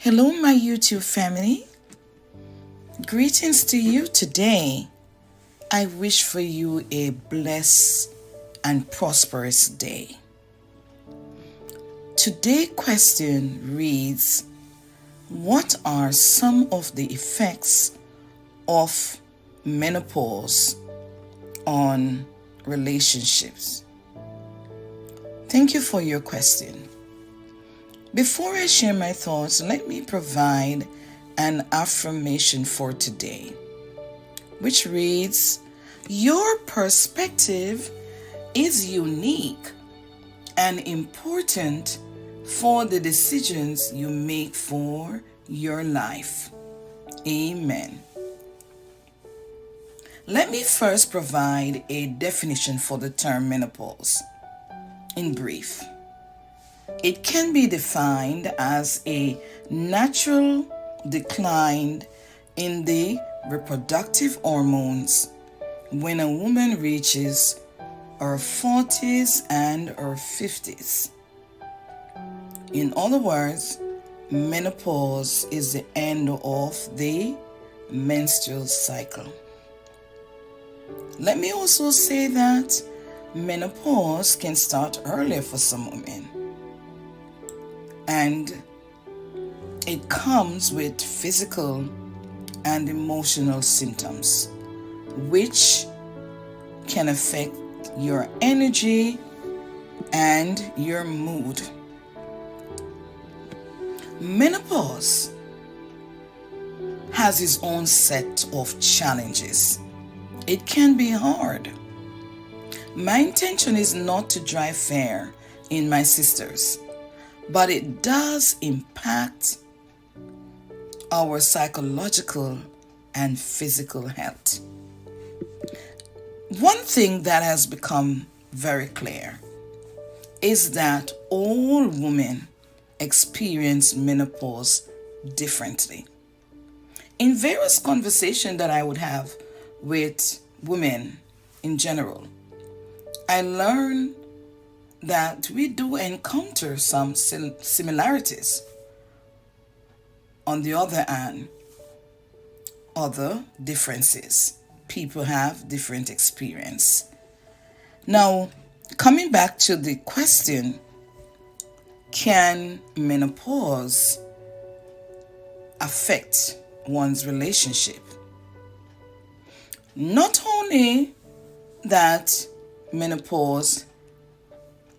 Hello, my YouTube family. Greetings to you today. I wish for you a blessed and prosperous day. Today's question reads, what are some of the effects of menopause on relationships? Thank you for your question. Before I share my thoughts, let me provide an affirmation for today, which reads, your perspective is unique and important for the decisions you make for your life. Amen. Let me first provide a definition for the term menopause. In brief, it can be defined as a natural decline in the reproductive hormones when a woman reaches her 40s and her 50s. In other words, menopause is the end of the menstrual cycle. Let me also say that menopause can start earlier for some women, and it comes with physical and emotional symptoms, which can affect your energy and your mood. Menopause has its own set of challenges. It can be hard. My intention is not to drive fear in my sisters, but it does impact our psychological and physical health. One thing that has become very clear is that all women experience menopause differently. In various conversations that I would have with women in general, I learned that we do encounter some similarities. On the other hand, other differences. People have different experience. Now, coming back to the question, can menopause affect one's relationship? Not only that menopause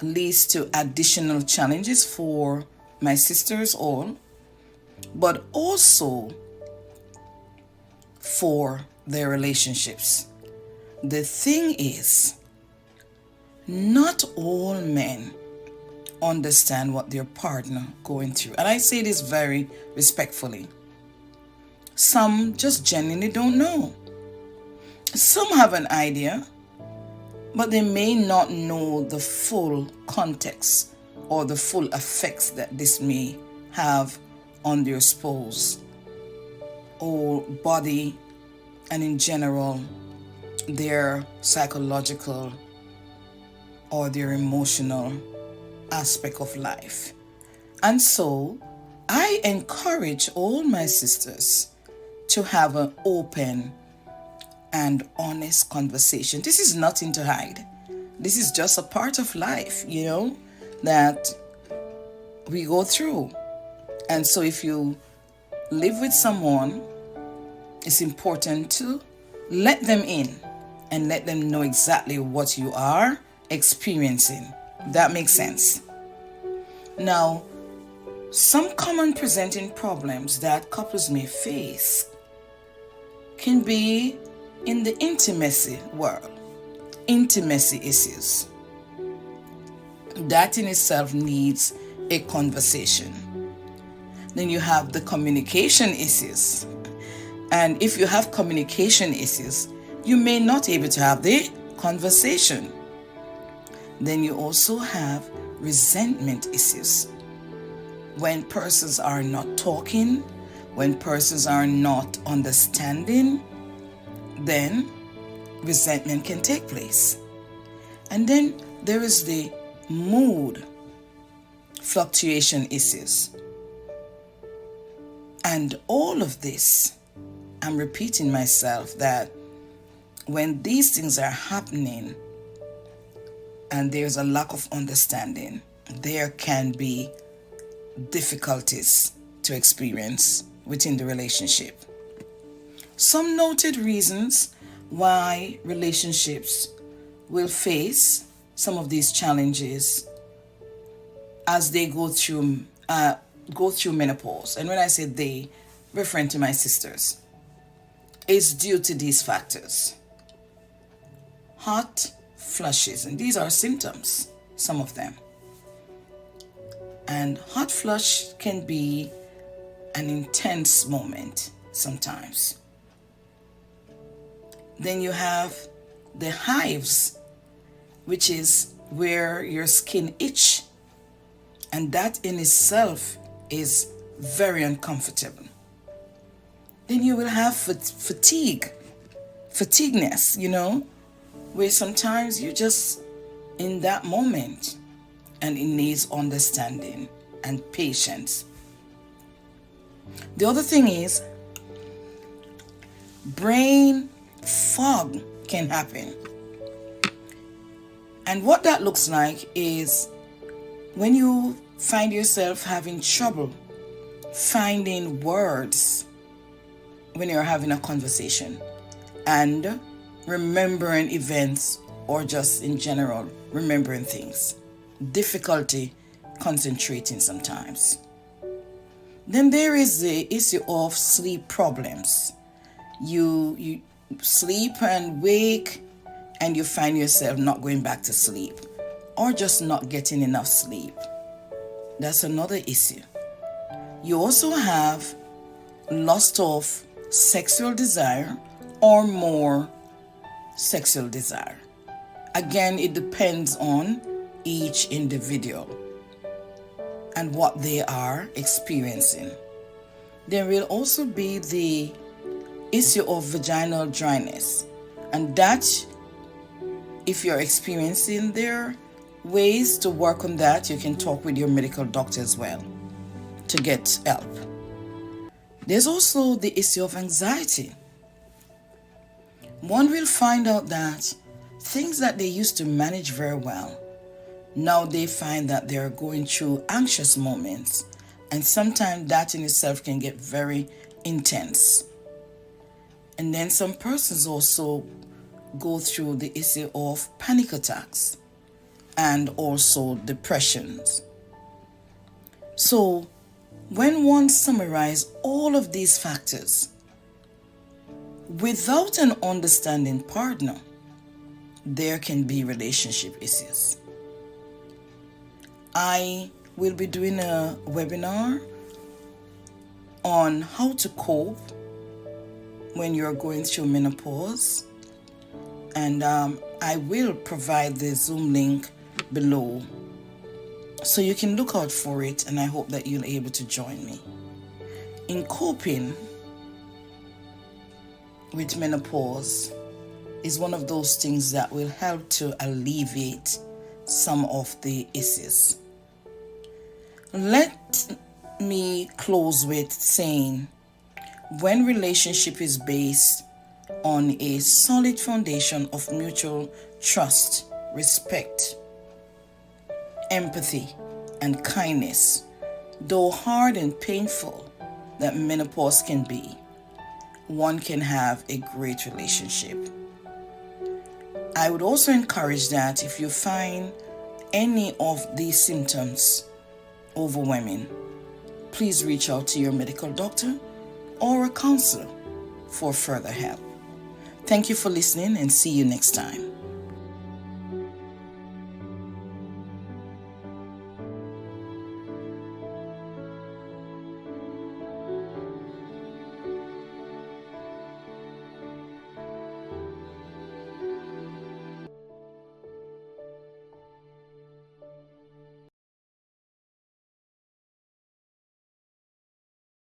leads to additional challenges for my sisters all, but also for their relationships. The thing is, not all men understand what their partner going through. And I say this very respectfully. Some just genuinely don't know. Some have an idea, but they may not know the full context or the full effects that this may have on their spouse or body, and in general their psychological or their emotional aspect of life. And so I encourage all my sisters to have an open and honest conversation. This is nothing to hide. This is just a part of life, that we go through. And so if you live with someone, it's important to let them in and let them know exactly what you are experiencing. That makes sense. Now, some common presenting problems that couples may face can be in the intimacy world. Intimacy issues. That in itself needs a conversation. Then you have the communication issues. And if you have communication issues, you may not be able to have the conversation. Then you also have resentment issues. When persons are not talking, when persons are not understanding, then resentment can take place. And then there is the mood fluctuation issues. And all of this, I'm repeating myself that when these things are happening and there's a lack of understanding, there can be difficulties to experience within the relationship. Some noted reasons why relationships will face some of these challenges as they go through menopause. And when I say they, referring to my sisters, is due to these factors. Hot flushes, and these are symptoms, some of them. And hot flush can be an intense moment sometimes. Then you have the hives, which is where your skin itch, and that in itself is very uncomfortable. Then you will have fatigueness, where sometimes you're just in that moment, and it needs understanding and patience. The other thing is brain fog can happen. And what that looks like is when you find yourself having trouble finding words when you're having a conversation and remembering events, or just in general remembering things. Difficulty concentrating sometimes. Then there is the issue of sleep problems. You sleep and wake and you find yourself not going back to sleep, or just not getting enough sleep. That's another issue. You also have loss of sexual desire or more sexual desire. Again, it depends on each individual and what they are experiencing. There will also be the issue of vaginal dryness, and that, if you're experiencing, there are ways to work on that. You can talk with your medical doctor as well to get help. There's also the issue of anxiety. One will find out that things that they used to manage very well, now they find that they're going through anxious moments, and sometimes that in itself can get very intense. And then some persons also go through the issue of panic attacks and also depressions. So when one summarizes all of these factors, without an understanding partner, there can be relationship issues. I will be doing a webinar on how to cope when you're going through menopause, and I will provide the Zoom link below so you can look out for it, and I hope that you'll be able to join me. In coping with menopause is one of those things that will help to alleviate some of the issues. Let me close with saying, when relationship is based on a solid foundation of mutual trust, respect, empathy, and kindness, though hard and painful that menopause can be, one can have a great relationship. I would also encourage that if you find any of these symptoms overwhelming, please reach out to your medical doctor or a counselor for further help. Thank you for listening, and see you next time.